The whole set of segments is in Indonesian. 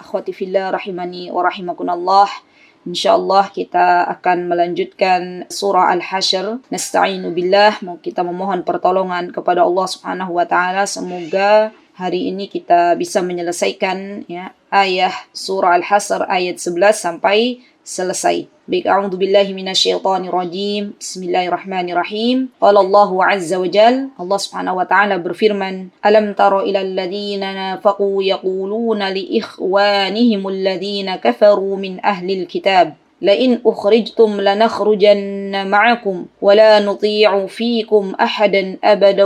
akhwati fillah rahimani wa rahimakumullah. Insyaallah kita akan melanjutkan surah Al-Hasyr. Nasta'inu billah, kita memohon pertolongan kepada Allah Subhanahu wa taala, semoga hari ini kita bisa menyelesaikan ayat surah Al-Hasyr ayat 11 sampai selesai. Baik, a'udzubillahi minasyaitonir rajim. Bismillahirrahmanirrahim. Qala Allahu azza wa jalla, Allah Subhanahu wa taala berfirman, "Alam tara ilal ladzina nafaqu yaquluna li ikhwanihim alladhina kafaru min ahlil kitab لئن أخرجتم لنخرجن معكم ولا نطيع فيكم أحدا أبدا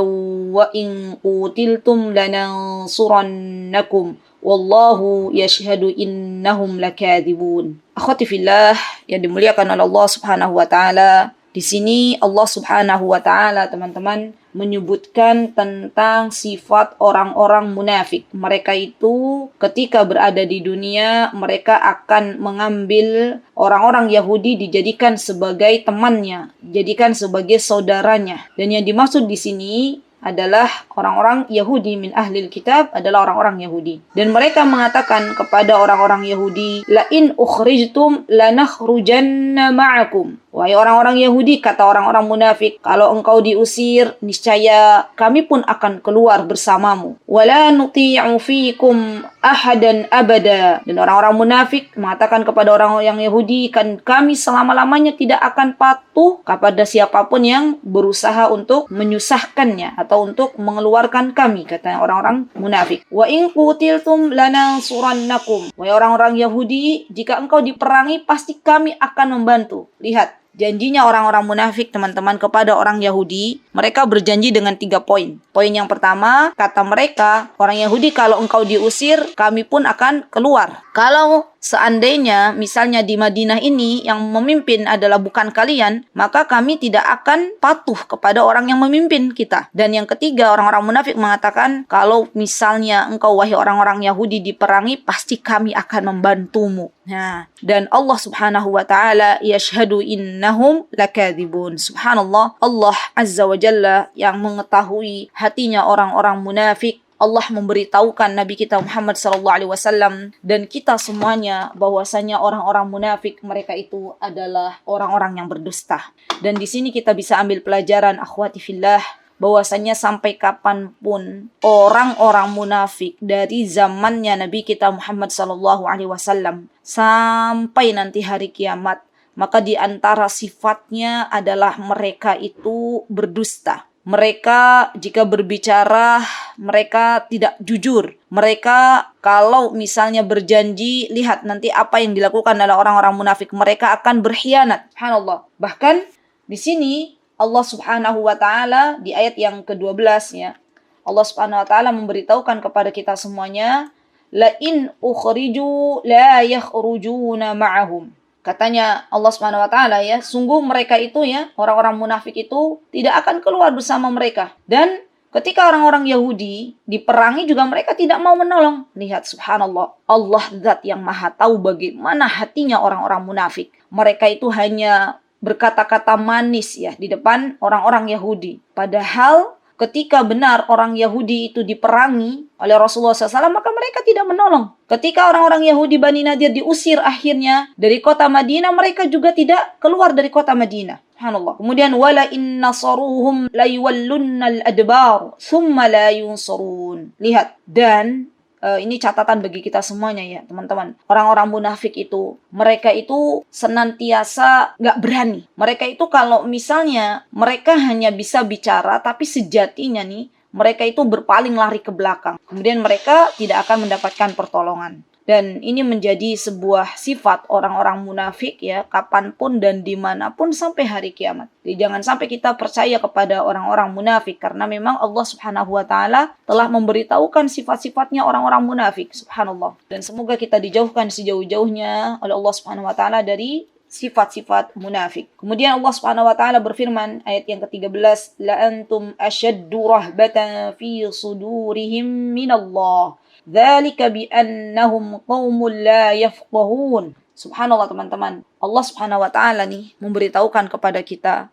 وإن قتلتم لننصرنكم والله يشهد إنهم لكاذبون." Akhwati fillah yang dimuliakan oleh Allah Subhanahu wa taala, di sini Allah Subhanahu wa taala, teman-teman, menyebutkan tentang sifat orang-orang munafik. Mereka itu ketika berada di dunia, mereka akan mengambil orang-orang Yahudi dijadikan sebagai temannya, dijadikan sebagai saudaranya. Dan yang dimaksud di sini adalah orang-orang Yahudi min ahlil kitab, adalah orang-orang Yahudi. Dan mereka mengatakan kepada orang-orang Yahudi, "La in ukhrijtum lanakhrujanna ma'akum." Wahai orang-orang Yahudi, kata orang-orang munafik, kalau engkau diusir, niscaya kami pun akan keluar bersamamu. Wala nuti'u fikum ahadan abada. Dan orang-orang munafik mengatakan kepada orang yang Yahudi, kan kami selama-lamanya tidak akan patuh kepada siapapun yang berusaha untuk menyusahkannya atau untuk mengeluarkan kami, kata orang-orang munafik. Wa in qutiltum lanansurannakum. Wahai orang-orang Yahudi, jika engkau diperangi, pasti kami akan membantu. Lihat janjinya orang-orang munafik, teman-teman, kepada orang Yahudi. Mereka berjanji dengan 3 poin. Poin yang pertama, kata mereka, orang Yahudi, kalau engkau diusir, kami pun akan keluar. Kalau seandainya misalnya di Madinah ini yang memimpin adalah bukan kalian, maka kami tidak akan patuh kepada orang yang memimpin kita. Dan yang ketiga, orang-orang munafik mengatakan, kalau misalnya engkau wahai orang-orang Yahudi diperangi, pasti kami akan membantumu. Nah, dan Allah Subhanahu wa taala yashhadu innahum lakadzibun. Subhanallah, Allah Azza wa Jalla yang mengetahui hatinya orang-orang munafik. Allah memberitahukan Nabi kita Muhammad sallallahu alaihi wasallam dan kita semuanya bahwasanya orang-orang munafik mereka itu adalah orang-orang yang berdusta. Dan di sini kita bisa ambil pelajaran, akhwati fillah, bahwasanya sampai kapanpun orang-orang munafik dari zamannya Nabi kita Muhammad sallallahu alaihi wasallam sampai nanti hari kiamat, maka di antara sifatnya adalah mereka itu berdusta. Mereka jika berbicara, mereka tidak jujur. Mereka kalau misalnya berjanji, lihat nanti apa yang dilakukan oleh orang-orang munafik. Mereka akan berkhianat. Subhanallah. Bahkan di sini Allah Subhanahu wa taala di ayat yang ke-12 ya. Allah Subhanahu wa taala memberitahukan kepada kita semuanya, la in ukhriju la yakhrujuna ma'ahum. Katanya Allah Subhanahu wa taala ya, sungguh mereka itu ya, orang-orang munafik itu tidak akan keluar bersama mereka. Dan ketika orang-orang Yahudi diperangi juga mereka tidak mau menolong. Lihat, subhanallah, Allah zat yang maha tahu bagaimana hatinya orang-orang munafik. Mereka itu hanya berkata-kata manis ya di depan orang-orang Yahudi. Padahal ketika benar orang Yahudi itu diperangi oleh Rasulullah SAW, maka mereka tidak menolong. Ketika orang-orang Yahudi Bani Nadir diusir akhirnya dari kota Madinah, mereka juga tidak keluar dari kota Madinah. Subhanallah. Kemudian wala in nasaruhum la yuwallunnal adbar thumma la yunsarun. Lihat, dan ini catatan bagi kita semuanya ya teman-teman. Orang-orang munafik itu, mereka itu senantiasa gak berani. Mereka itu kalau misalnya mereka hanya bisa bicara, tapi sejatinya nih mereka itu berpaling lari ke belakang. Kemudian mereka tidak akan mendapatkan pertolongan. Dan ini menjadi sebuah sifat orang-orang munafik ya, kapanpun dan dimanapun sampai hari kiamat. Jadi jangan sampai kita percaya kepada orang-orang munafik, karena memang Allah Subhanahu wa taala telah memberitahukan sifat-sifatnya orang-orang munafik. Subhanallah. Dan semoga kita dijauhkan sejauh-jauhnya oleh Allah Subhanahu wa taala dari sifat-sifat munafik. Kemudian Allah Subhanahu wa taala berfirman ayat yang ke-13, la antum ashaddu rahbatan fi sudurihim minallah. Dzalika bi annahum qaumun la yafqahun. Subhanallah teman-teman. Allah Subhanahu wa taala nih memberitahukan kepada kita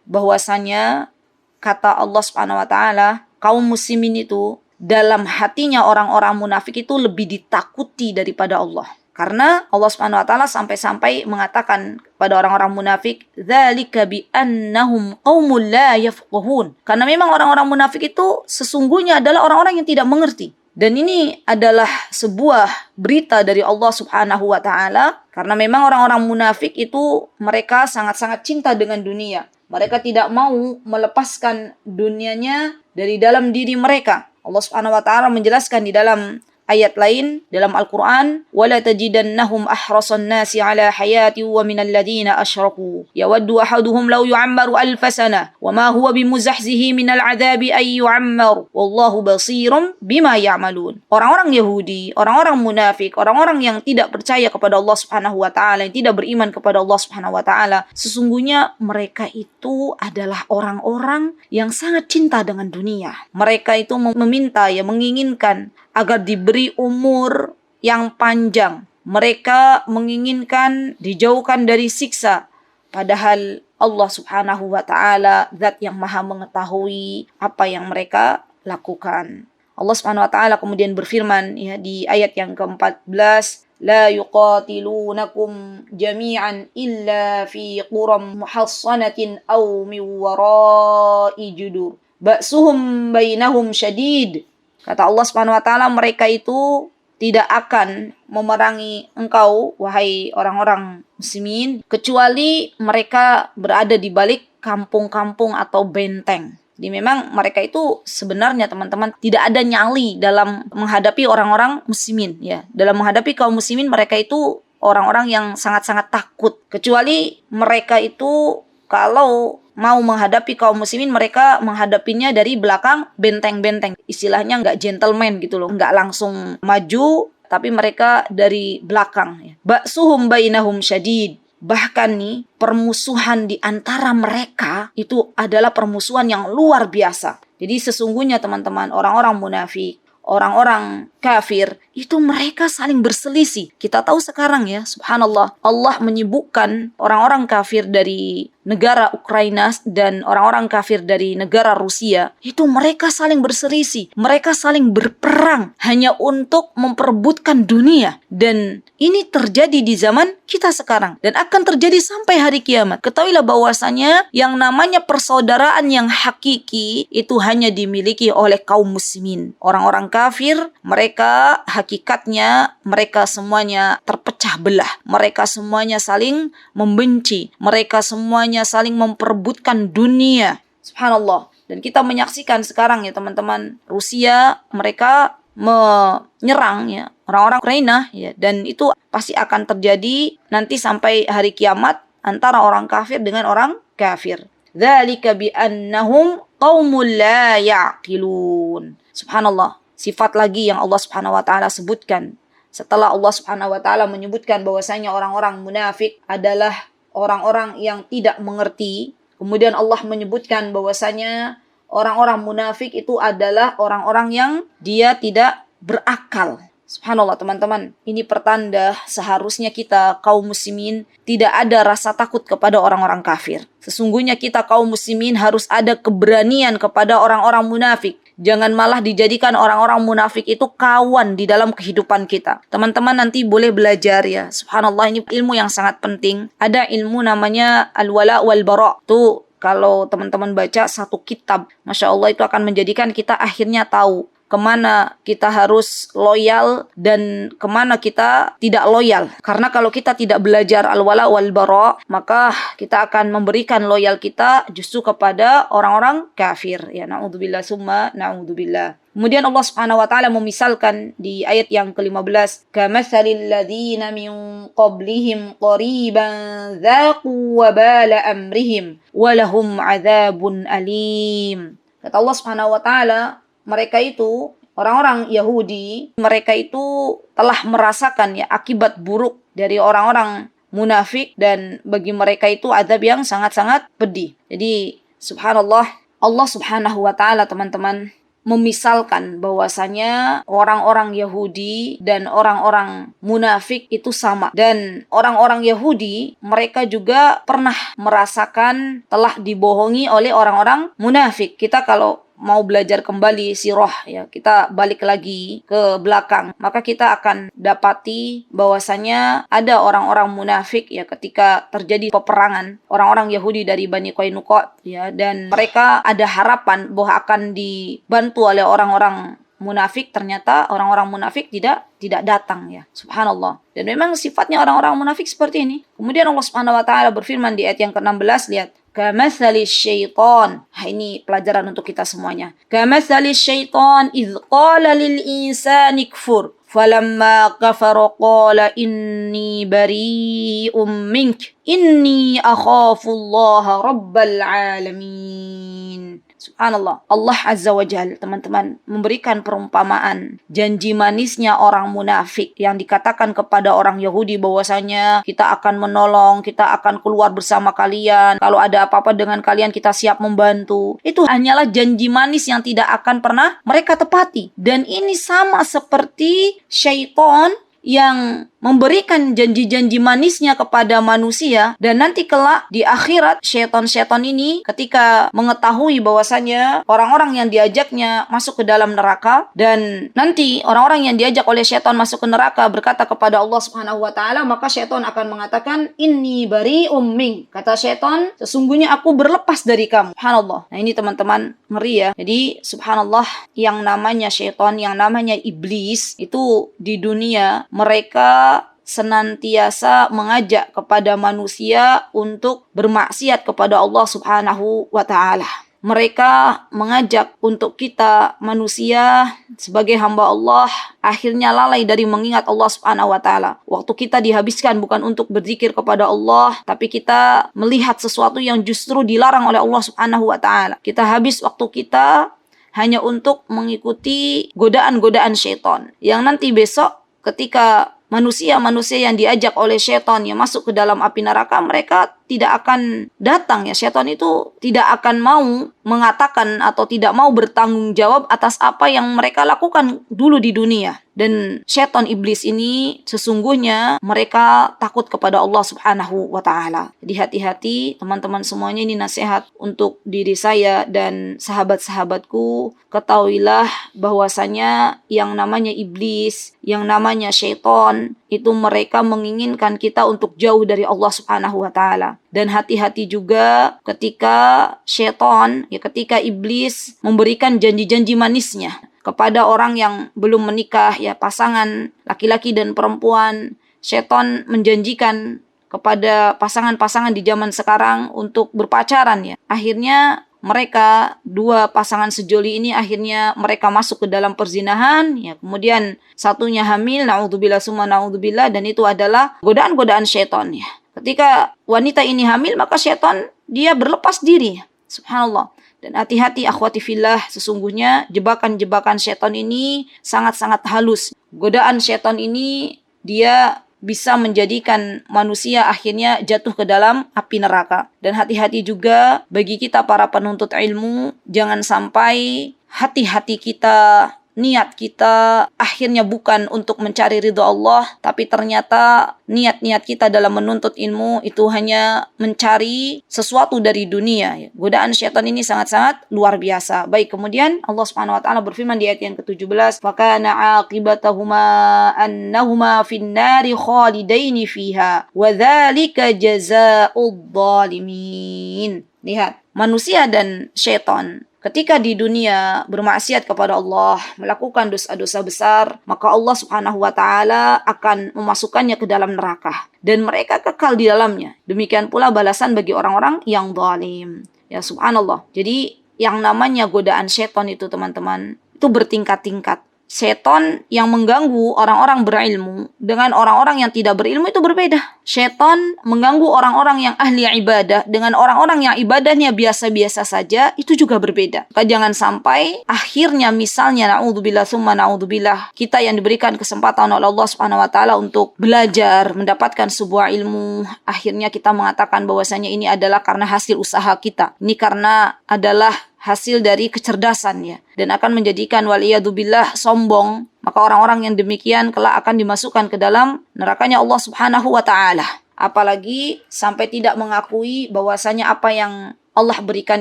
bahwasanya kata Allah Subhanahu wa taala, kaum muslimin itu dalam hatinya orang-orang munafik itu lebih ditakuti daripada Allah. Karena Allah Subhanahu wa taala sampai-sampai mengatakan pada orang-orang munafik, "Dzalika bi annahum qaumul la yafqahun." Karena memang orang-orang munafik itu sesungguhnya adalah orang-orang yang tidak mengerti. Dan ini adalah sebuah berita dari Allah Subhanahu wa taala karena memang orang-orang munafik itu mereka sangat-sangat cinta dengan dunia. Mereka tidak mau melepaskan dunianya dari dalam diri mereka. Allah Subhanahu wa taala menjelaskan di dalam ayat lain dalam Al-Quran, وَلَا تَجِدَنَّهُمْ أَحْرَصَ النَّاسِ عَلَى حَيَاةٍ وَمِنَ الَّذِينَ أَشْرَكُوا يَوَدُّ أَحَدُهُمْ لَوْ يُعَمَّرُ أَلْفَ سَنَةٍ وَمَا هُوَ بِمُزَحْزِهِ مِنَ الْعَذَابِ أَن يُعَمَّرَ وَاللَّهُ بَصِيرٌ بِمَا يَعْمَلُونَ. Orang-orang Yahudi, orang-orang munafik, orang-orang yang tidak percaya kepada Allah Subhanahu wa taala, yang tidak beriman kepada Allah Subhanahu wa taala, sesungguhnya mereka itu adalah orang-orang yang sangat cinta dengan dunia. Mereka itu meminta, menginginkan agar diberi umur yang panjang. Mereka menginginkan dijauhkan dari siksa. Padahal Allah Subhanahu wa taala zat yang maha mengetahui apa yang mereka lakukan. Allah Subhanahu wa taala kemudian berfirman di ayat yang ke-14, لا يقاتلونكم جميعا إلا في قرى محصنة أو من وراء جدور بأسهم بينهم شديد. Kata Allah Subhanahu wa taala, mereka itu tidak akan memerangi engkau wahai orang-orang muslimin kecuali mereka berada di balik kampung-kampung atau benteng. Jadi memang mereka itu sebenarnya teman-teman tidak ada nyali dalam menghadapi orang-orang muslimin ya. Dalam menghadapi kaum muslimin mereka itu orang-orang yang sangat-sangat takut. Kecuali mereka itu kalau mau menghadapi kaum muslimin mereka menghadapinya dari belakang benteng-benteng. Istilahnya nggak gentleman gitu loh. Nggak langsung maju tapi mereka dari belakang ya. Ba'suhum bainahum syadid. Bahkan nih permusuhan di antara mereka itu adalah permusuhan yang luar biasa. Jadi sesungguhnya teman-teman orang-orang munafik, orang-orang kafir itu mereka saling berselisih. Kita tahu sekarang ya, subhanallah, Allah menyibukkan orang-orang kafir dari negara Ukraina dan orang-orang kafir dari negara Rusia. Itu mereka saling berselisih, mereka saling berperang hanya untuk memperebutkan dunia. Dan ini terjadi di zaman kita sekarang dan akan terjadi sampai hari kiamat. Ketahuilah bahwasanya yang namanya persaudaraan yang hakiki itu hanya dimiliki oleh kaum muslimin. Orang-orang kafir, mereka hakikatnya mereka semuanya terpecah belah. Mereka semuanya saling membenci. Mereka semuanya saling memperebutkan dunia. Subhanallah. Dan kita menyaksikan sekarang ya teman-teman, Rusia mereka menyerang ya orang-orang Ukraina ya, dan itu pasti akan terjadi nanti sampai hari kiamat antara orang kafir dengan orang kafir. Dzalika bi annahum qaumul la ya'qilun. Subhanallah. Sifat lagi yang Allah Subhanahu wa taala sebutkan setelah Allah Subhanahu wa taala menyebutkan bahwasanya orang-orang munafik adalah orang-orang yang tidak mengerti. Kemudian Allah menyebutkan bahwasanya orang-orang munafik itu adalah orang-orang yang dia tidak berakal. Subhanallah teman-teman, ini pertanda seharusnya kita kaum muslimin tidak ada rasa takut kepada orang-orang kafir. Sesungguhnya kita kaum muslimin harus ada keberanian kepada orang-orang munafik. Jangan malah dijadikan orang-orang munafik itu kawan di dalam kehidupan kita. Teman-teman nanti boleh belajar ya. Subhanallah, ini ilmu yang sangat penting. Ada ilmu namanya al-wala wal bara. Tuh kalau teman-teman baca satu kitab, Masya Allah itu akan menjadikan kita akhirnya tahu kemana kita harus loyal dan kemana kita tidak loyal. Karena kalau kita tidak belajar al-wala wal bara, maka kita akan memberikan loyal kita justru kepada orang-orang kafir. Ya, na'udzubillah summa na'udzubillah. Kemudian Allah Subhanahu wa taala memisalkan di ayat yang ke-15, kamatsalil ladzina min qablihim qariban dzaqu wabala amrihim walahum adzabun alim. Kata Allah Subhanahu wa taala, mereka itu orang-orang Yahudi, mereka itu telah merasakan ya akibat buruk dari orang-orang munafik dan bagi mereka itu azab yang sangat-sangat pedih. Jadi subhanallah, Allah Subhanahu wa taala teman-teman memisalkan bahwasanya orang-orang Yahudi dan orang-orang munafik itu sama. Dan orang-orang Yahudi mereka juga pernah merasakan telah dibohongi oleh orang-orang munafik. Kita kalau mau belajar kembali sirah ya, kita balik lagi ke belakang, maka kita akan dapati bahwasanya ada orang-orang munafik ya ketika terjadi peperangan, orang-orang Yahudi dari Bani Qainuqa ya, dan mereka ada harapan bahwa akan dibantu oleh orang-orang munafik. Ternyata orang-orang munafik tidak datang ya. Subhanallah. Dan memang sifatnya orang-orang munafik seperti ini. Kemudian Allah Subhanahu wa taala berfirman di ayat yang ke-16, lihat. Kamathali syaitan. Ini pelajaran untuk kita semuanya. Kamathali syaitan idh qala lil insani kfur. Falamma kafara qala inni bari'um mink. Inni akhafullaha rabbal alamin. Subhanallah. Allah Azza wa Jal, teman-teman, memberikan perumpamaan janji manisnya orang munafik yang dikatakan kepada orang Yahudi bahwasanya kita akan menolong, kita akan keluar bersama kalian. Kalau ada apa-apa dengan kalian, kita siap membantu. Itu hanyalah janji manis yang tidak akan pernah mereka tepati. Dan ini sama seperti syaitan yang memberikan janji-janji manisnya kepada manusia, dan nanti kelak di akhirat syaitan-syaitan ini ketika mengetahui bahwasanya orang-orang yang diajaknya masuk ke dalam neraka, dan nanti orang-orang yang diajak oleh syaitan masuk ke neraka berkata kepada Allah Subhanahu wa taala, maka syaitan akan mengatakan inni bari'um mink. Kata syaitan, sesungguhnya aku berlepas dari kamu. Subhanallah. Nah, ini teman-teman ngeri ya. Jadi subhanallah, yang namanya syaitan, yang namanya iblis itu di dunia mereka senantiasa mengajak kepada manusia untuk bermaksiat kepada Allah Subhanahu wa taala. Mereka mengajak untuk kita manusia sebagai hamba Allah akhirnya lalai dari mengingat Allah Subhanahu wa taala. Waktu kita dihabiskan bukan untuk berzikir kepada Allah, tapi kita melihat sesuatu yang justru dilarang oleh Allah Subhanahu wa taala. Kita habis waktu kita hanya untuk mengikuti godaan-godaan syaitan, yang nanti besok ketika manusia-manusia yang diajak oleh syaitan yang masuk ke dalam api neraka, mereka tidak akan datang ya. Syaitan itu tidak akan mau mengatakan atau tidak mau bertanggung jawab atas apa yang mereka lakukan dulu di dunia. Dan syaitan iblis ini sesungguhnya mereka takut kepada Allah Subhanahu wa taala. Jadi hati-hati teman-teman semuanya, ini nasihat untuk diri saya dan sahabat-sahabatku. Ketahuilah bahwasanya yang namanya iblis, yang namanya syaitan, itu mereka menginginkan kita untuk jauh dari Allah Subhanahu wa taala. Dan hati-hati juga ketika syaitan, ya ketika iblis memberikan janji-janji manisnya kepada orang yang belum menikah, ya pasangan laki-laki dan perempuan. Syaitan menjanjikan kepada pasangan-pasangan di zaman sekarang untuk berpacaran ya. Akhirnya mereka, dua pasangan sejoli ini, akhirnya mereka masuk ke dalam perzinahan ya. Kemudian satunya hamil, naudzubillah summa naudzubillah, dan itu adalah godaan-godaan syaitan ya. Ketika wanita ini hamil, maka syaitan dia berlepas diri. Subhanallah. Dan hati-hati akhwati fillah, sesungguhnya jebakan-jebakan syaitan ini sangat-sangat halus. Godaan syaitan ini dia bisa menjadikan manusia akhirnya jatuh ke dalam api neraka. Dan hati-hati juga bagi kita para penuntut ilmu, jangan sampai hati-hati kita, niat kita akhirnya bukan untuk mencari ridha Allah, tapi ternyata niat-niat kita dalam menuntut ilmu itu hanya mencari sesuatu dari dunia. Godaan syaitan ini sangat-sangat luar biasa. Baik, kemudian Allah Subhanahu wa taala berfirman di ayat yang ke-17, "Fakana 'aqibatahuma annahuma fin nari khalidaini fiha wa dzalika jazaa'udz dzalimin." Lihat, manusia dan syaitan ketika di dunia bermaksiat kepada Allah, melakukan dosa-dosa besar, maka Allah Subhanahu wa taala akan memasukkannya ke dalam neraka dan mereka kekal di dalamnya. Demikian pula balasan bagi orang-orang yang zalim. Ya subhanallah. Jadi yang namanya godaan syaitan itu teman-teman, itu bertingkat-tingkat. Syaitan yang mengganggu orang-orang berilmu dengan orang-orang yang tidak berilmu itu berbeda. Syaitan mengganggu orang-orang yang ahli ibadah dengan orang-orang yang ibadahnya biasa-biasa saja, itu juga berbeda. Maka jangan sampai akhirnya misalnya naudzubillah summa naudzubillah, kita yang diberikan kesempatan oleh Allah Subhanahu wa taala untuk belajar, mendapatkan sebuah ilmu, akhirnya kita mengatakan bahwasanya ini adalah karena hasil usaha kita. Ini karena adalah hasil dari kecerdasan ya, dan akan menjadikan waliyadzubillah sombong. Maka orang-orang yang demikian kelak akan dimasukkan ke dalam nerakanya Allah Subhanahu wa taala. Apalagi sampai tidak mengakui bahwasanya apa yang Allah berikan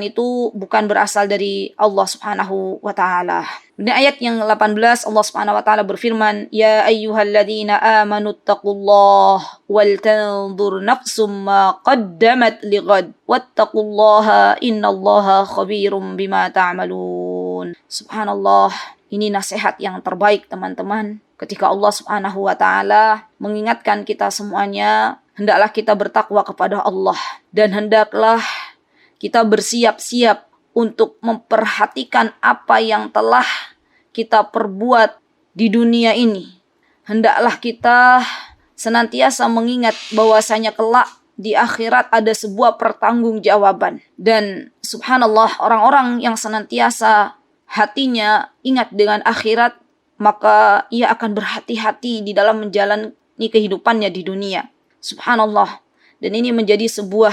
itu bukan berasal dari Allah Subhanahu wa taala. Di ayat yang 18 Allah Subhanahu wa taala berfirman, "Ya ayyuhalladzina amanu taqullaha wal tanzur nafsum ma qaddamat lighad wattaqullaha innallaha khabirum bima ta'malun." Subhanallah, ini nasihat yang terbaik teman-teman. Ketika Allah Subhanahu wa taala mengingatkan kita semuanya, hendaklah kita bertakwa kepada Allah dan hendaklah kita bersiap-siap untuk memperhatikan apa yang telah kita perbuat di dunia ini. Hendaklah kita senantiasa mengingat bahwasanya kelak di akhirat ada sebuah pertanggungjawaban. Dan subhanallah, orang-orang yang senantiasa hatinya ingat dengan akhirat, maka ia akan berhati-hati di dalam menjalani kehidupannya di dunia. Subhanallah. Dan ini menjadi sebuah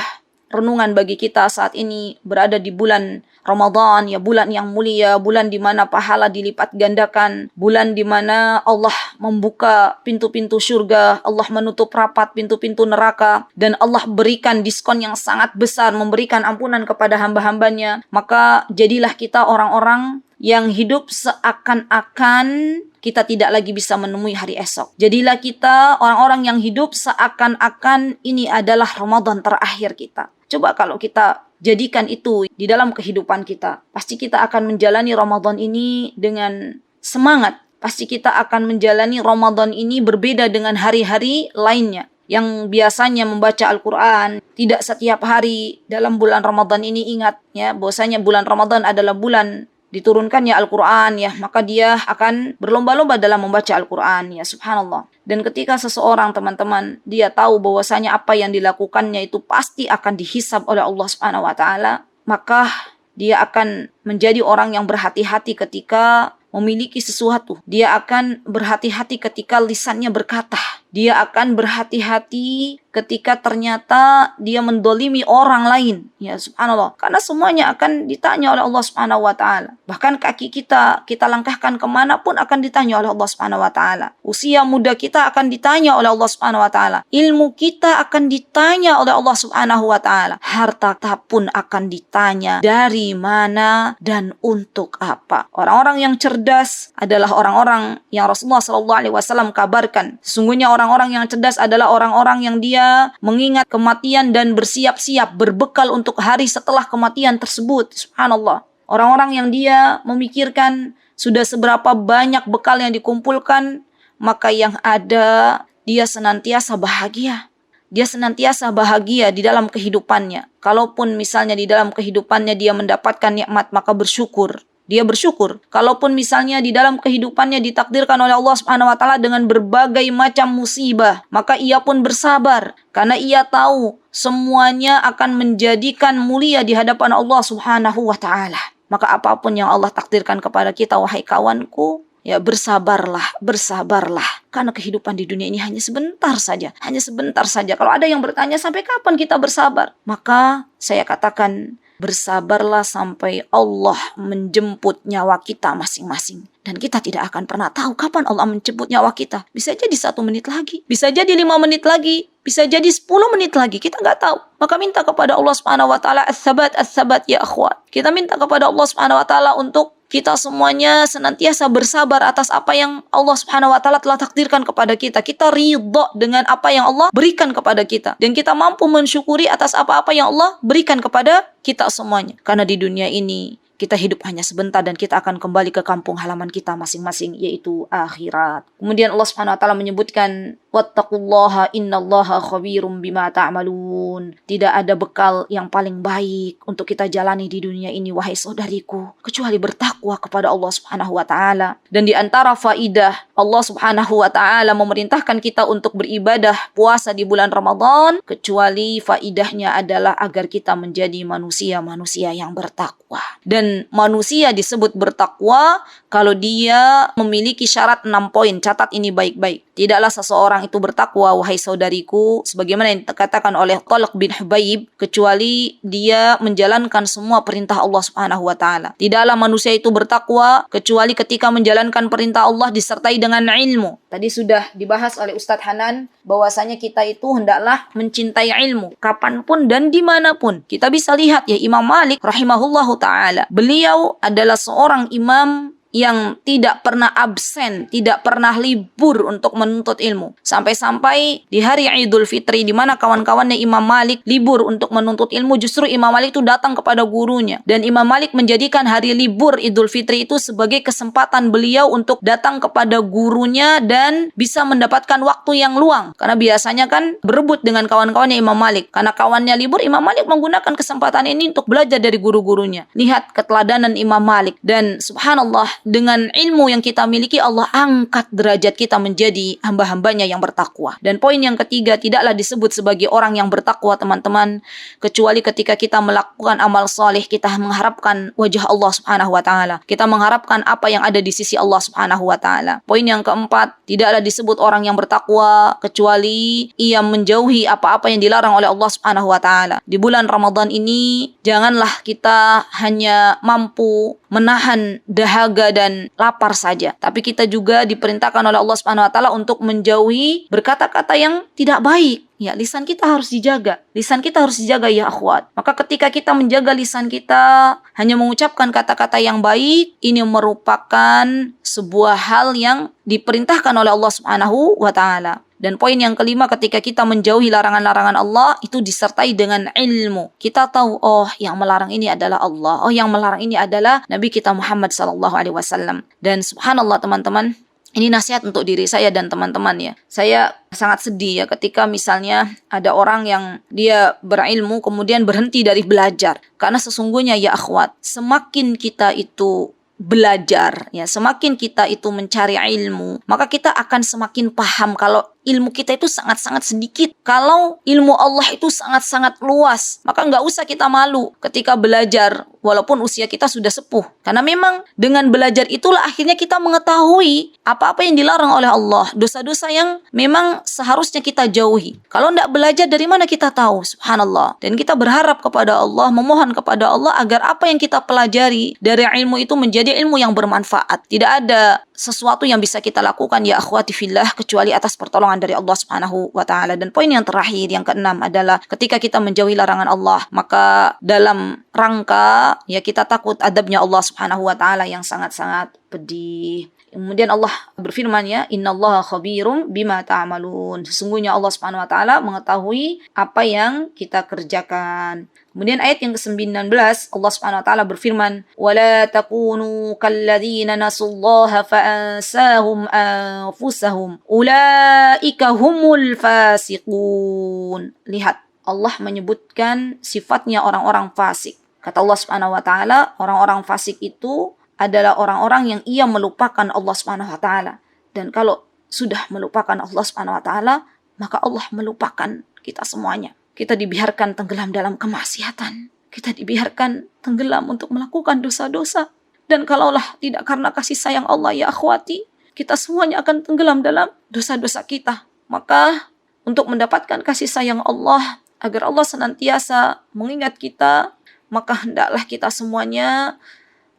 renungan bagi kita saat ini berada di bulan Ramadan, ya, bulan yang mulia, bulan di mana pahala dilipat gandakan, bulan di mana Allah membuka pintu-pintu surga, Allah menutup rapat pintu-pintu neraka, dan Allah berikan diskon yang sangat besar, memberikan ampunan kepada hamba-hambanya. Maka jadilah kita orang-orang yang hidup seakan-akan kita tidak lagi bisa menemui hari esok. Jadilah kita orang-orang yang hidup seakan-akan ini adalah Ramadan terakhir kita. Coba kalau kita jadikan itu di dalam kehidupan kita, pasti kita akan menjalani Ramadan ini dengan semangat. Pasti kita akan menjalani Ramadan ini berbeda dengan hari-hari lainnya yang biasanya membaca Al-Quran. Tidak setiap hari dalam bulan Ramadan ini ingat ya, bahwasanya bulan Ramadan adalah bulan diturunkannya Al-Quran, ya, maka dia akan berlomba-lomba dalam membaca Al-Quran, ya, subhanallah. Dan ketika seseorang, teman-teman, dia tahu bahwasanya apa yang dilakukannya itu pasti akan dihisab oleh Allah Subhanahu wa taala, maka dia akan menjadi orang yang berhati-hati ketika memiliki sesuatu. Dia akan berhati-hati ketika lisannya berkata. Dia akan berhati-hati ketika ternyata dia mendolimi orang lain. Ya subhanallah. Karena semuanya akan ditanya oleh Allah Subhanahu wa taala. Bahkan kaki kita langkahkan kemana pun akan ditanya oleh Allah Subhanahu wa taala. Usia muda kita akan ditanya oleh Allah Subhanahu wa taala. Ilmu kita akan ditanya oleh Allah Subhanahu wa taala. Harta kita pun akan ditanya dari mana dan untuk apa. Orang-orang yang cerdas adalah orang-orang yang Rasulullah SAW kabarkan. Sesungguhnya orang-orang yang cerdas adalah orang-orang yang dia mengingat kematian dan bersiap-siap berbekal untuk hari setelah kematian tersebut. Subhanallah. Orang-orang yang dia memikirkan sudah seberapa banyak bekal yang dikumpulkan, maka yang ada dia senantiasa bahagia. Dia senantiasa bahagia di dalam kehidupannya. Kalaupun misalnya di dalam kehidupannya dia mendapatkan nikmat, maka bersyukur. Dia bersyukur. Kalaupun misalnya di dalam kehidupannya ditakdirkan oleh Allah Subhanahu wa taala dengan berbagai macam musibah, maka ia pun bersabar karena ia tahu semuanya akan menjadikan mulia di hadapan Allah Subhanahu wa taala. Maka apapun yang Allah takdirkan kepada kita, wahai kawanku, ya bersabarlah, bersabarlah. Karena kehidupan di dunia ini hanya sebentar saja. Hanya sebentar saja. Kalau ada yang bertanya sampai kapan kita bersabar? Maka saya katakan bersabarlah sampai Allah menjemput nyawa kita masing-masing. Dan kita tidak akan pernah tahu kapan Allah menjemput nyawa kita. Bisa jadi 1 menit lagi. Bisa jadi 5 menit lagi. Bisa jadi 10 menit lagi. Kita nggak tahu. Maka minta kepada Allah Subhanahu wa taala as-sabat, as-sabat ya akhwat. Kita minta kepada Allah Subhanahu wa taala untuk kita semuanya senantiasa bersabar atas apa yang Allah Subhanahu wa taala telah takdirkan kepada kita. Kita ridha dengan apa yang Allah berikan kepada kita. Dan kita mampu mensyukuri atas apa-apa yang Allah berikan kepada kita semuanya. Karena di dunia ini kita hidup hanya sebentar dan kita akan kembali ke kampung halaman kita masing-masing, yaitu akhirat. Kemudian Allah Subhanahu wa taala menyebutkan wattaqullaha innallaha khabirum bima ta'malun. Tidak ada bekal yang paling baik untuk kita jalani di dunia ini, wahai saudariku, kecuali bertakwa kepada Allah Subhanahu wa taala. Dan di antara faidah Allah Subhanahu wa taala memerintahkan kita untuk beribadah puasa di bulan Ramadan, kecuali faidahnya adalah agar kita menjadi manusia-manusia yang bertakwa. Dan manusia disebut bertakwa kalau dia memiliki syarat 6 poin. Catat ini baik-baik. Tidaklah seseorang seorang itu bertakwa, wahai saudariku, sebagaimana yang dikatakan oleh Talq bin Hubayb, kecuali dia menjalankan semua perintah Allah Subhanahu wa taala. Tidaklah manusia itu bertakwa kecuali ketika menjalankan perintah Allah disertai dengan ilmu. Tadi sudah dibahas oleh Ustadz Hanan bahwasanya kita itu hendaklah mencintai ilmu kapanpun dan dimanapun. Kita bisa lihat ya, Imam Malik rahimahullahu taala, beliau adalah seorang imam yang tidak pernah absen, tidak pernah libur untuk menuntut ilmu. Sampai-sampai di hari Idul Fitri, di mana kawan-kawannya Imam Malik libur untuk menuntut ilmu, justru Imam Malik itu datang kepada gurunya. Dan Imam Malik menjadikan hari libur Idul Fitri itu sebagai kesempatan beliau untuk datang kepada gurunya dan bisa mendapatkan waktu yang luang. Karena biasanya kan berebut dengan kawan-kawannya Imam Malik. Karena kawannya libur, Imam Malik menggunakan kesempatan ini untuk belajar dari guru-gurunya. Lihat keteladanan Imam Malik. Dan subhanallah, dengan ilmu yang kita miliki, Allah angkat derajat kita menjadi hamba-hambanya yang bertakwa. Dan poin yang ketiga, tidaklah disebut sebagai orang yang bertakwa, teman-teman, kecuali ketika kita melakukan amal saleh, kita mengharapkan wajah Allah Subhanahu wa taala. Kita mengharapkan apa yang ada di sisi Allah Subhanahu wa taala. Poin yang keempat, tidaklah disebut orang yang bertakwa kecuali ia menjauhi apa-apa yang dilarang oleh Allah Subhanahu wa taala. Di bulan Ramadan ini, janganlah kita hanya mampu menahan dahaga dan lapar saja, tapi kita juga diperintahkan oleh Allah Subhanahu wa taala untuk menjauhi berkata-kata yang tidak baik. Ya, lisan kita harus dijaga. Lisan kita harus dijaga ya akhwat. Maka ketika kita menjaga lisan kita, hanya mengucapkan kata-kata yang baik, ini merupakan sebuah hal yang diperintahkan oleh Allah Subhanahu wa taala. Dan poin yang kelima, ketika kita menjauhi larangan-larangan Allah, itu disertai dengan ilmu. Kita tahu, oh yang melarang ini adalah Allah. Oh yang melarang ini adalah Nabi kita Muhammad SAW. Dan subhanallah teman-teman, ini nasihat untuk diri saya dan teman-teman ya. Saya sangat sedih ya ketika misalnya ada orang yang dia berilmu kemudian berhenti dari belajar. Karena sesungguhnya ya akhwat, semakin kita itu belajar ya, semakin kita itu mencari ilmu, maka kita akan semakin paham kalau ilmu kita itu sangat-sangat sedikit. Kalau ilmu Allah itu sangat-sangat luas, maka nggak usah kita malu ketika belajar walaupun usia kita sudah sepuh. Karena memang dengan belajar itulah akhirnya kita mengetahui apa-apa yang dilarang oleh Allah, dosa-dosa yang memang seharusnya kita jauhi. Kalau nggak belajar, dari mana kita tahu? Subhanallah. Dan kita berharap kepada Allah, memohon kepada Allah agar apa yang kita pelajari dari ilmu itu menjadi ilmu yang bermanfaat. Tidak ada sesuatu yang bisa kita lakukan ya akhwati fillah kecuali atas pertolongan dari Allah Subhanahu wa taala. Dan poin yang terakhir, yang keenam adalah ketika kita menjauhi larangan Allah, maka dalam rangka ya kita takut adabnya Allah Subhanahu wa taala yang sangat-sangat pedih. Kemudian Allah berfirman ya, innallaha khabirum bima ta'malun. Sesungguhnya Allah Subhanahu wa taala mengetahui apa yang kita kerjakan. Kemudian ayat yang ke-19, Allah Subhanahu wa taala berfirman, "Wala takunu kalladzina nasullaha fa'ansahum anfusahum. Ulaika humul fasiqun." Lihat, Allah menyebutkan sifatnya orang-orang fasik. Kata Allah Subhanahu wa taala, orang-orang fasik itu adalah orang-orang yang ia melupakan Allah Subhanahu wa taala. Dan kalau sudah melupakan Allah Subhanahu wa taala, maka Allah melupakan kita semuanya. Kita dibiarkan tenggelam dalam kemaksiatan. Kita dibiarkan tenggelam untuk melakukan dosa-dosa. Dan kalaulah tidak karena kasih sayang Allah ya akhwati, kita semuanya akan tenggelam dalam dosa-dosa kita. Maka untuk mendapatkan kasih sayang Allah, agar Allah senantiasa mengingat kita, maka hendaklah kita semuanya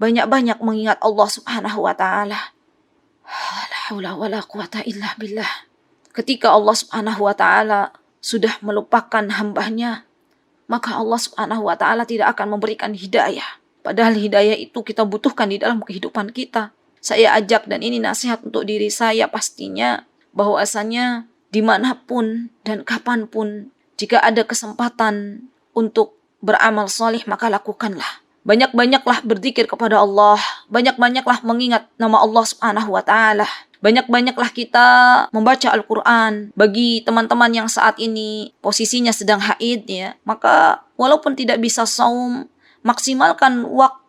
banyak-banyak mengingat Allah Subhanahu wa taala. La haula wala quwata illa billah. Ketika Allah Subhanahu wa taala sudah melupakan hambanya, maka Allah Subhanahu wa taala tidak akan memberikan hidayah. Padahal hidayah itu kita butuhkan di dalam kehidupan kita. Saya ajak, dan ini nasihat untuk diri saya pastinya, bahwasanya dimanapun dan kapanpun, jika ada kesempatan untuk beramal salih, maka lakukanlah. Banyak-banyaklah berzikir kepada Allah, banyak-banyaklah mengingat nama Allah Subhanahu wa taala. Banyak-banyaklah kita membaca Al-Quran. Bagi teman-teman yang saat ini posisinya sedang haid ya, maka walaupun tidak bisa saum, maksimalkan waktu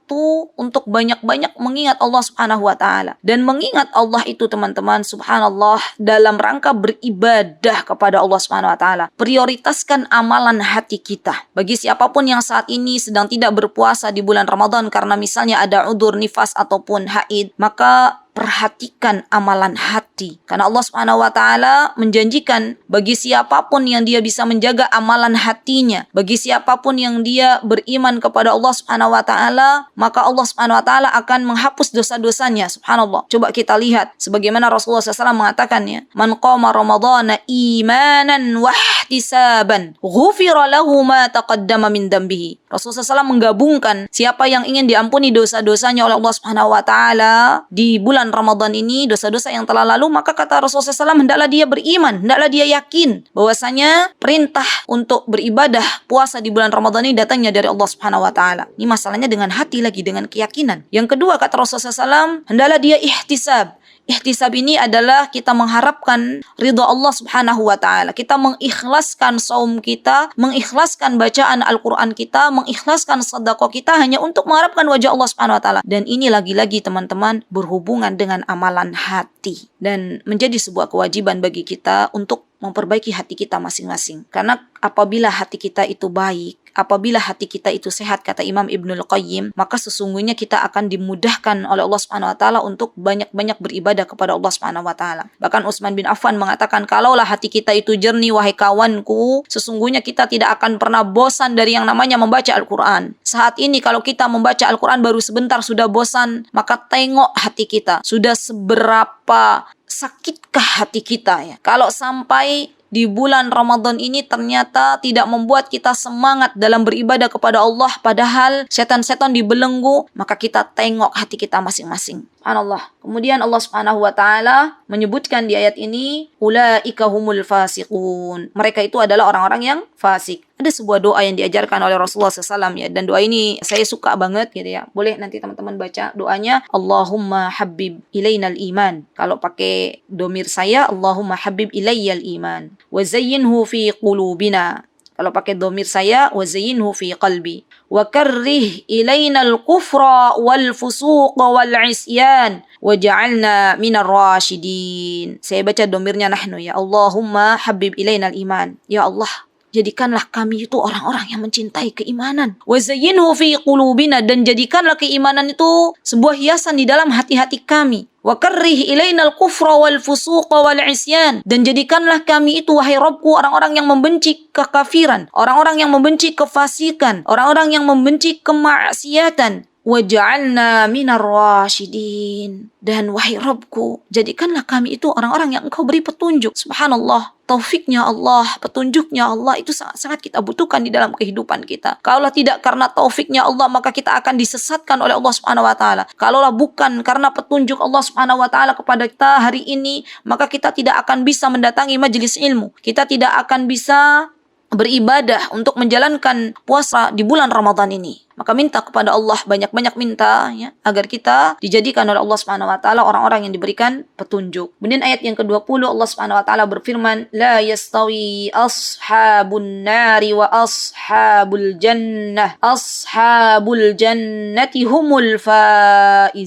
untuk banyak-banyak mengingat Allah Subhanahu wa taala. Dan mengingat Allah itu teman-teman, subhanallah, dalam rangka beribadah kepada Allah Subhanahu wa taala. Prioritaskan amalan hati kita. Bagi siapapun yang saat ini sedang tidak berpuasa di bulan Ramadan karena misalnya ada udzur nifas ataupun haid, maka perhatikan amalan hati. Karena Allah Subhanahu wa taala menjanjikan bagi siapapun yang dia bisa menjaga amalan hatinya, bagi siapapun yang dia beriman kepada Allah Subhanahu wa taala, maka Allah Subhanahu wa taala akan menghapus dosa-dosanya. Subhanallah. Coba kita lihat sebagaimana Rasulullah SAW mengatakannya, "Man qama ramadhana imanan wa ihtisaban, ghufira lahu ma taqaddama min dambihi." Rasulullah SAW menggabungkan siapa yang ingin diampuni dosa-dosanya oleh Allah Subhanahu wa taala di bulan Ramadan ini, dosa-dosa yang telah lalu, maka kata Rasulullah SAW, hendaklah dia beriman, hendaklah dia yakin bahwasanya perintah untuk beribadah puasa di bulan Ramadan ini datangnya dari Allah Subhanahu wa taala. Ini masalahnya dengan hati lagi, dengan keyakinan. Yang kedua kata Rasulullah SAW, hendaklah dia ihtisab. Ihtisab ini adalah kita mengharapkan ridha Allah Subhanahu wa taala. Kita mengikhlaskan saum kita, mengikhlaskan bacaan Al-Qur'an kita, mengikhlaskan sedekah kita hanya untuk mengharapkan wajah Allah Subhanahu wa taala. Dan ini lagi-lagi teman-teman berhubungan dengan amalan hati dan menjadi sebuah kewajiban bagi kita untuk memperbaiki hati kita masing-masing. Karena apabila hati kita itu baik, apabila hati kita itu sehat, kata Imam Ibnul Qayyim, maka sesungguhnya kita akan dimudahkan oleh Allah Subhanahu wa taala untuk banyak-banyak beribadah kepada Allah Subhanahu wa taala. Bahkan Utsman bin Affan mengatakan, kalaulah hati kita itu jernih wahai kawanku, sesungguhnya kita tidak akan pernah bosan dari yang namanya membaca Al-Qur'an. Saat ini kalau kita membaca Al-Qur'an baru sebentar sudah bosan, maka tengok hati kita, sudah seberapa sakitkah hati kita ya. Kalau sampai di bulan Ramadan ini ternyata tidak membuat kita semangat dalam beribadah kepada Allah, padahal setan-setan dibelenggu, maka kita tengok hati kita masing-masing. Subhanallah. Kemudian Allah Subhanahu wa taala menyebutkan di ayat ini, ulaika humul fasiqun. Mereka itu adalah orang-orang yang fasik. Ada sebuah doa yang diajarkan oleh Rasulullah SAW ya, dan doa ini saya suka banget gitu ya. Boleh nanti teman-teman baca doanya, Allahumma habib ilainal iman. Kalau pakai domir saya, Allahumma habib ilayyal iman wa zayyinhu fi qulubina. Kalau pakai domir saya, wa zayyinhu fi qalbi wa karrih ilainal kufra wal fusuq wal isyan waj'alna minar rasyidin. Saya baca domirnya nahnu ya, Allahumma habib ilainal iman. Ya Allah, jadikanlah kami itu orang-orang yang mencintai keimanan. Wa zayyinhu fi qulubina, dan jadikanlah keimanan itu sebuah hiasan di dalam hati-hati kami. Wa karrih ilainal kufra wal fusuq wal isyan, dan jadikanlah kami itu wahai Rabbku orang-orang yang membenci kekafiran, orang-orang yang membenci kefasikan, orang-orang yang membenci kemaksiatan. Waj'alna minar rasyidin, dan wahai Rabbku jadikanlah kami itu orang-orang yang Engkau beri petunjuk. Subhanallah, taufiknya Allah, petunjuknya Allah itu sangat-sangat kita butuhkan di dalam kehidupan kita. Kalaulah tidak karena taufiknya Allah, maka kita akan disesatkan oleh Allah Subhanahu wa taala. Kalaulah bukan karena petunjuk Allah Subhanahu wa taala kepada kita hari ini, maka kita tidak akan bisa mendatangi majelis ilmu. Kita tidak akan bisa beribadah untuk menjalankan puasa di bulan Ramadan ini. Maka minta kepada Allah, banyak-banyak minta ya, agar kita dijadikan oleh Allah Subhanahu wa taala orang-orang yang diberikan petunjuk. Kemudian ayat yang ke-20 Allah Subhanahu wa taala berfirman, la yastawi ashabun nari wa ashabul jannah. Ashabul jannati humul faizun.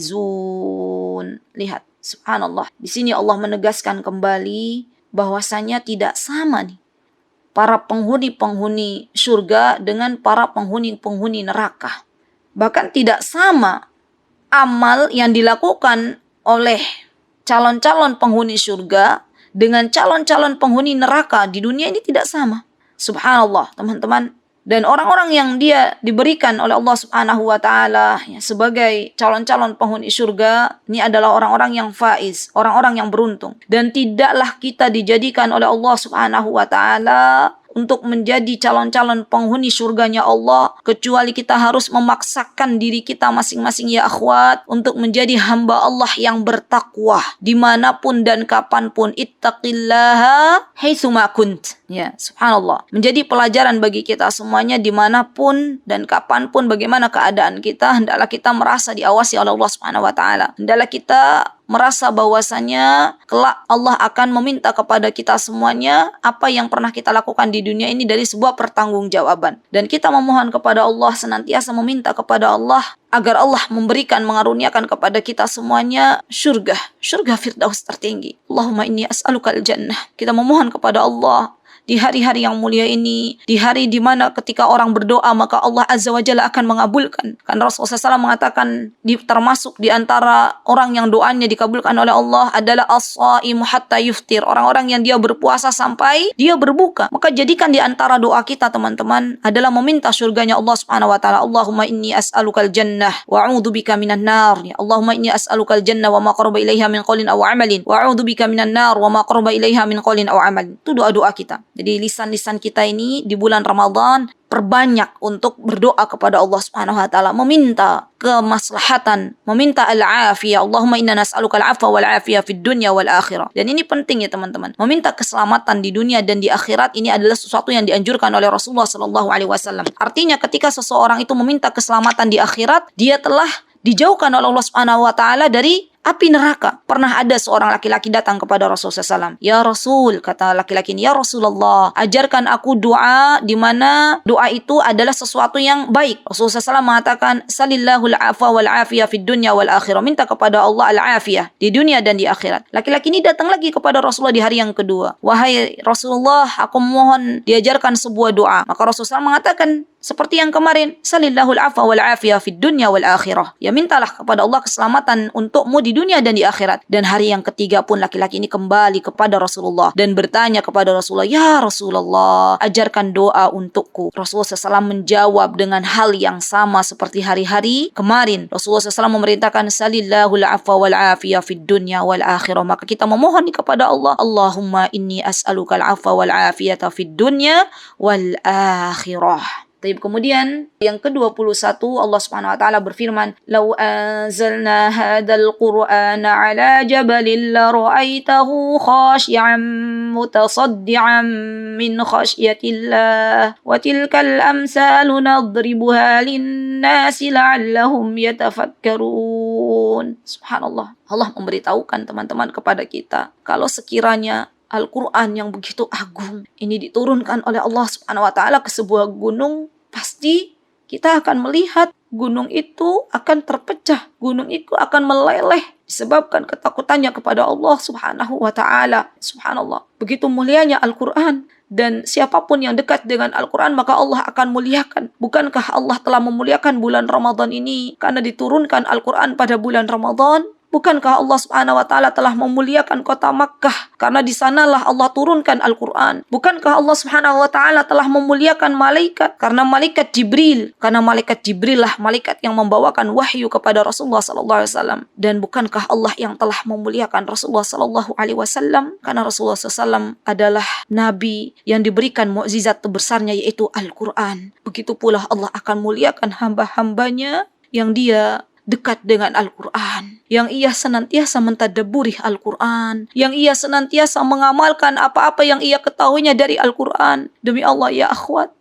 Lihat, subhanallah. Di sini Allah menegaskan kembali bahwasanya tidak sama nih para penghuni-penghuni surga dengan para penghuni-penghuni neraka. Bahkan tidak sama amal yang dilakukan oleh calon-calon penghuni surga dengan calon-calon penghuni neraka di dunia ini tidak sama. Subhanallah, teman-teman. Dan orang-orang yang dia diberikan oleh Allah Subhanahu wa taala ya, sebagai calon-calon penghuni surga, ini adalah orang-orang yang faiz, orang-orang yang beruntung. Dan tidaklah kita dijadikan oleh Allah Subhanahu wa taala untuk menjadi calon-calon penghuni surganya Allah, kecuali kita harus memaksakan diri kita masing-masing ya akhwat untuk menjadi hamba Allah yang bertakwa dimanapun dan kapanpun. Ittaqillaha haitsuma kunt. Ya, subhanallah. Menjadi pelajaran bagi kita semuanya dimanapun dan kapanpun bagaimana keadaan kita, hendaklah kita merasa diawasi oleh Allah Subhanahu wa taala. Hendaklah kita merasa bahwasanya kelak Allah akan meminta kepada kita semuanya apa yang pernah kita lakukan di dunia ini dari sebuah pertanggungjawaban. Dan kita memohon kepada Allah, senantiasa meminta kepada Allah agar Allah memberikan, mengaruniakan kepada kita semuanya surga firdaus tertinggi. Allahumma inni as'alukal jannah. Kita memohon kepada Allah di hari-hari yang mulia ini, di hari di mana ketika orang berdoa maka Allah Azza wa Jalla akan mengabulkan. Karena Rasulullah SAW mengatakan termasuk di antara orang yang doanya dikabulkan oleh Allah adalah as-shaimu hatta yuftir, orang-orang yang dia berpuasa sampai dia berbuka. Maka jadikan di antara doa kita teman-teman adalah meminta surganya Allah Subhanahu wa taala. Allahumma inni as'alukal jannah wa a'udzubika minan nar. Ya Allahumma inni as'alukal jannah wa ma qaraba ilaiha min qaulin aw amalin wa a'udzubika minan nar wa ma qaraba ilaiha min qaulin aw amalin. Itu doa-doa kita. Jadi lisan-lisan kita ini di bulan Ramadan perbanyak untuk berdoa kepada Allah Subhanahu wa taala, meminta kemaslahatan, meminta al-afiyah. Allahumma inna nas'aluka al-'afwa wal 'afiyah fid dunya wal akhirah. Dan ini penting ya teman-teman. Meminta keselamatan di dunia dan di akhirat ini adalah sesuatu yang dianjurkan oleh Rasulullah sallallahu alaihi wasallam. Artinya ketika seseorang itu meminta keselamatan di akhirat, dia telah dijauhkan oleh Allah Subhanahu wa taala dari api neraka. Pernah ada seorang laki-laki datang kepada Rasulullah SAW. Ya Rasul, kata laki-laki ini, ya Rasulullah, ajarkan aku doa di mana doa itu adalah sesuatu yang baik. Rasulullah SAW mengatakan, salillahul afwa wal afiyah fid dunya wal akhirah. Minta kepada Allah al-afiyah di dunia dan di akhirat. Laki-laki ini datang lagi kepada Rasulullah di hari yang kedua. Wahai Rasulullah, aku mohon diajarkan sebuah doa. Maka Rasulullah SAW mengatakan, seperti yang kemarin, salillahul afwa wal afiyah fid dunya wal akhirah. Ya mintalah kepada Allah keselamatan untukmu di dunia dan di akhirat. Dan hari yang ketiga pun laki-laki ini kembali kepada Rasulullah dan bertanya kepada Rasulullah, ya Rasulullah, ajarkan doa untukku. Rasulullah SAW menjawab dengan hal yang sama seperti hari-hari kemarin. Rasulullah SAW memerintahkan salillahul afwa wal afiyah fid dunya wal akhirah. Maka kita memohon kepada Allah, Allahumma inni as'alukal afwa wal afiyata fid dunya wal akhirah. Taib, kemudian yang ke-21 Allah Subhanahu wa taala berfirman, "Lau anzalna hadzal qur'ana 'ala jabalin la ra'aitahu khashi'an mutasaddian min khasyatillah wa tilkal amsalu nadribuha lin-nasi la'allahum yatafakkarun." Subhanallah. Allah memberitahukan teman-teman kepada kita kalau sekiranya Al-Quran yang begitu agung ini diturunkan oleh Allah Subhanahu wa taala ke sebuah gunung, pasti kita akan melihat gunung itu akan terpecah, gunung itu akan meleleh disebabkan ketakutannya kepada Allah Subhanahu wa taala. Subhanallah. Begitu mulianya Al-Quran, dan siapapun yang dekat dengan Al-Quran maka Allah akan muliakan. Bukankah Allah telah memuliakan bulan Ramadan ini karena diturunkan Al-Quran pada bulan Ramadan? Bukankah Allah Subhanahu wa taala telah memuliakan kota Makkah karena di sanalah Allah turunkan Al-Quran? Bukankah Allah Subhanahu wa taala telah memuliakan malaikat karena malaikat Jibril lah malaikat yang membawakan wahyu kepada Rasulullah sallallahu alaihi wasallam? Dan bukankah Allah yang telah memuliakan Rasulullah sallallahu alaihi wasallam karena Rasulullah SAW adalah nabi yang diberikan mukjizat terbesarnya yaitu Al-Quran. Begitu pula Allah akan muliakan hamba-hambanya yang dia dekat dengan Al-Quran, yang ia senantiasa mentadabburi Al-Quran, yang ia senantiasa mengamalkan apa-apa yang ia ketahuinya dari Al-Quran. Demi Allah ya akhwat,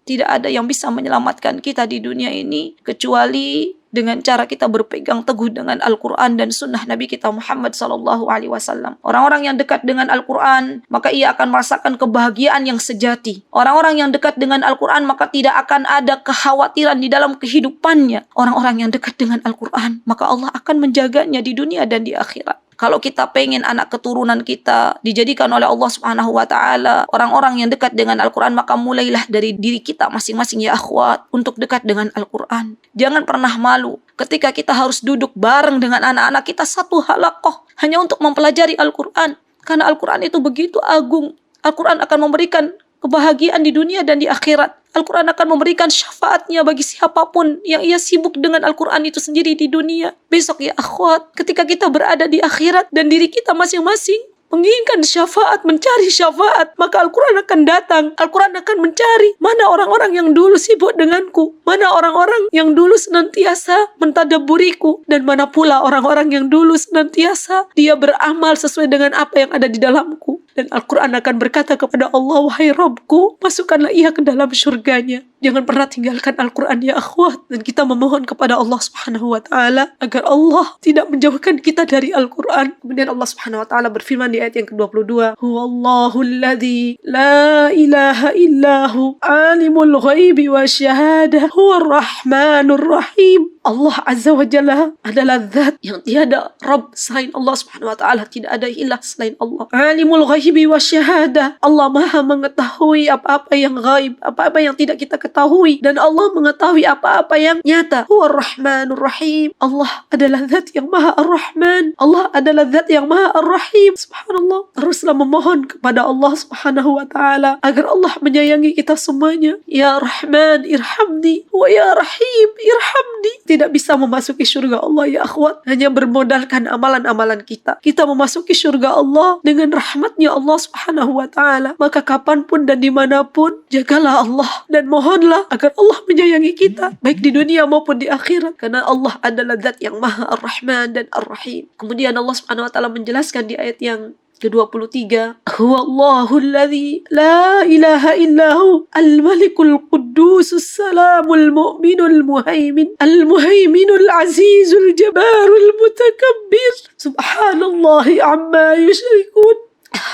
tidak ada yang bisa menyelamatkan kita di dunia ini kecuali dengan cara kita berpegang teguh dengan Al-Quran dan sunnah Nabi kita Muhammad SAW. Orang-orang yang dekat dengan Al-Quran, maka ia akan merasakan kebahagiaan yang sejati. Orang-orang yang dekat dengan Al-Quran, maka tidak akan ada kekhawatiran di dalam kehidupannya. Orang-orang yang dekat dengan Al-Quran, maka Allah akan menjaganya di dunia dan di akhirat. Kalau kita pengen anak keturunan kita dijadikan oleh Allah Subhanahu wa taala orang-orang yang dekat dengan Al-Quran, maka mulailah dari diri kita masing-masing ya akhwat untuk dekat dengan Al-Quran. Jangan pernah malu ketika kita harus duduk bareng dengan anak-anak kita satu halaqah hanya untuk mempelajari Al-Quran. Karena Al-Quran itu begitu agung. Al-Quran akan memberikan kebahagiaan di dunia dan di akhirat. Al-Quran akan memberikan syafaatnya bagi siapapun yang ia sibuk dengan Al-Quran itu sendiri di dunia. Besok ya akhwat, ketika kita berada di akhirat dan diri kita masing-masing menginginkan syafaat, mencari syafaat, maka Al-Quran akan datang. Al-Quran akan mencari mana orang-orang yang dulu sibuk denganku, mana orang-orang yang dulu senantiasa mentadabburiku, dan mana pula orang-orang yang dulu senantiasa dia beramal sesuai dengan apa yang ada di dalamku. Dan Al-Quran akan berkata kepada Allah, wahai Rabbku, masukkanlah ia ke dalam syurganya. Jangan pernah tinggalkan Al-Quran ya akhwat. Dan kita memohon kepada Allah Subhanahu wa ta'ala agar Allah tidak menjauhkan kita dari Al-Quran. Kemudian Allah Subhanahu wa ta'ala berfirman di ayat yang ke-22, Huwallahu alladhi la ilaha illahu alimul ghaibi wa syahadah huwa rahmanur rahim. Allah Azza wa Jalla adalah zat yang tiada Rabb selain Allah Subhanahu wa ta'ala. Tidak ada ilah selain Allah. Alimul ghaibi wa syahadah. Allah maha mengetahui apa-apa yang gaib, apa-apa yang tidak kita ketahui. Dan Allah mengetahui apa-apa yang nyata. Huwa rahmanur rahim. Allah adalah zat yang maha ar-Rahman. Allah adalah zat yang maha ar-Rahim. Subhanallah. Teruslah memohon kepada Allah Subhanahu wa ta'ala agar Allah menyayangi kita semuanya. Ya Rahman irhamni wa ya Rahim irhamni. Tidak bisa memasuki surga Allah ya akhwat hanya bermodalkan amalan-amalan kita. Kita memasuki surga Allah dengan rahmatnya Allah Subhanahu wa ta'ala. Maka kapanpun dan dimanapun jagalah Allah dan mohonlah agar Allah menyayangi kita baik di dunia maupun di akhirat, karena Allah adalah zat yang maha ar-Rahman dan ar-Rahim. Kemudian Allah Subhanahu wa ta'ala menjelaskan di ayat yang ke-23, Huwallahu alladhi la ilaha illahu al-malikul quddusus salamul mu'minul muhaimin al-muhaiminul azizul jabarul mutakabbir subhanallahi amma yushrikun.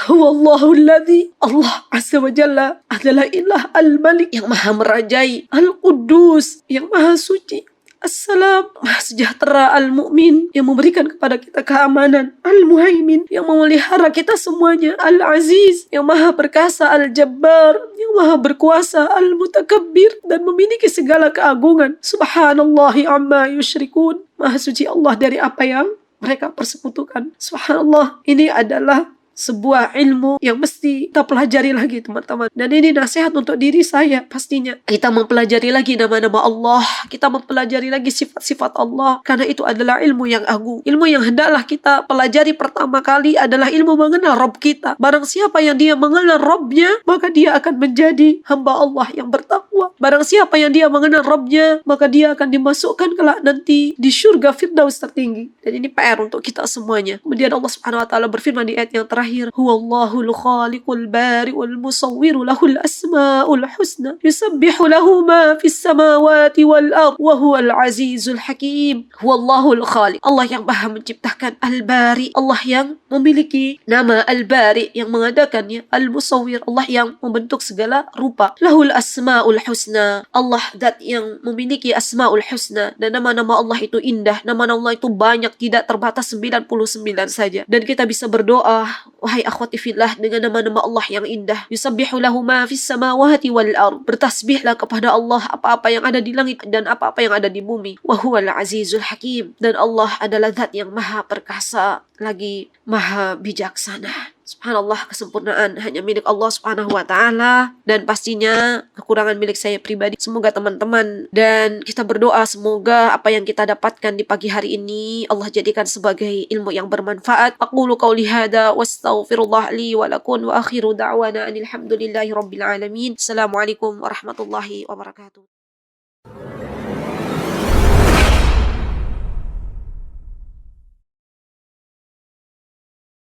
Huwallahu alladhi, Allah Azza wa Jalla adalah ilah al-malik yang maha merajai, al-quddus yang maha suci, Assalam, Maha Sejahtera, Al-Mu'min yang memberikan kepada kita keamanan, Al-Muhaimin yang memelihara kita semuanya, Al-Aziz yang maha perkasa, Al-Jabbar yang maha berkuasa, Al-Mutakabbir dan memiliki segala keagungan. Subhanallahi amma yushrikun. Maha suci Allah dari apa yang mereka persekutukan. Subhanallah, ini adalah sebuah ilmu yang mesti kita pelajari lagi teman-teman. Dan ini nasihat untuk diri saya pastinya. Kita mempelajari lagi nama-nama Allah. Kita mempelajari lagi sifat-sifat Allah. Karena itu adalah ilmu yang agung. Ilmu yang hendaklah kita pelajari pertama kali adalah ilmu mengenal Rabb kita. Barang siapa yang dia mengenal Rabbnya, maka dia akan menjadi hamba Allah yang bertakwa. Barang siapa yang dia mengenal Rabbnya, maka dia akan dimasukkan kelak nanti di surga Firdaus tertinggi. Dan ini PR untuk kita semuanya. Kemudian Allah Subhanahu wa ta'ala berfirman di ayat yang terakhir, Huwallahul khaliqul bari'ul musawwiru lahul asma'ul husna yusabbihu lahu ma fis samawati wal ard wa huwal azizul hakim. Huwallahul khaliq, Allah yang maha menciptakan, al-bari, Allah yang memiliki nama al-bari yang mengadakannya, al-musawwir, Allah yang membentuk segala rupa, lahul asma'ul husna, Allah zat yang memiliki asma'ul husna, dan nama-nama Allah itu indah, nama-nama Allah itu banyak, tidak terbatas 99 saja. Dan kita bisa berdoa, wahai akhwati fillah, dengan nama-nama Allah yang indah. Yusabbihu lahu ma fis samawati wal ard. Bertasbihlah kepada Allah apa-apa yang ada di langit dan apa-apa yang ada di bumi. Wa huwal azizul hakim. Dan Allah adalah zat yang maha perkasa lagi maha bijaksana. Subhanallah, kesempurnaan hanya milik Allah Subhanahu wa ta'ala, dan pastinya kekurangan milik saya pribadi. Semoga teman-teman dan kita berdoa semoga apa yang kita dapatkan di pagi hari ini Allah jadikan sebagai ilmu yang bermanfaat. Aqulu qawli hadza wastaghfirullah li wa lakum wa akhiru da'wana alhamdulillahi rabbil alamin. Assalamualaikum warahmatullahi wabarakatuh.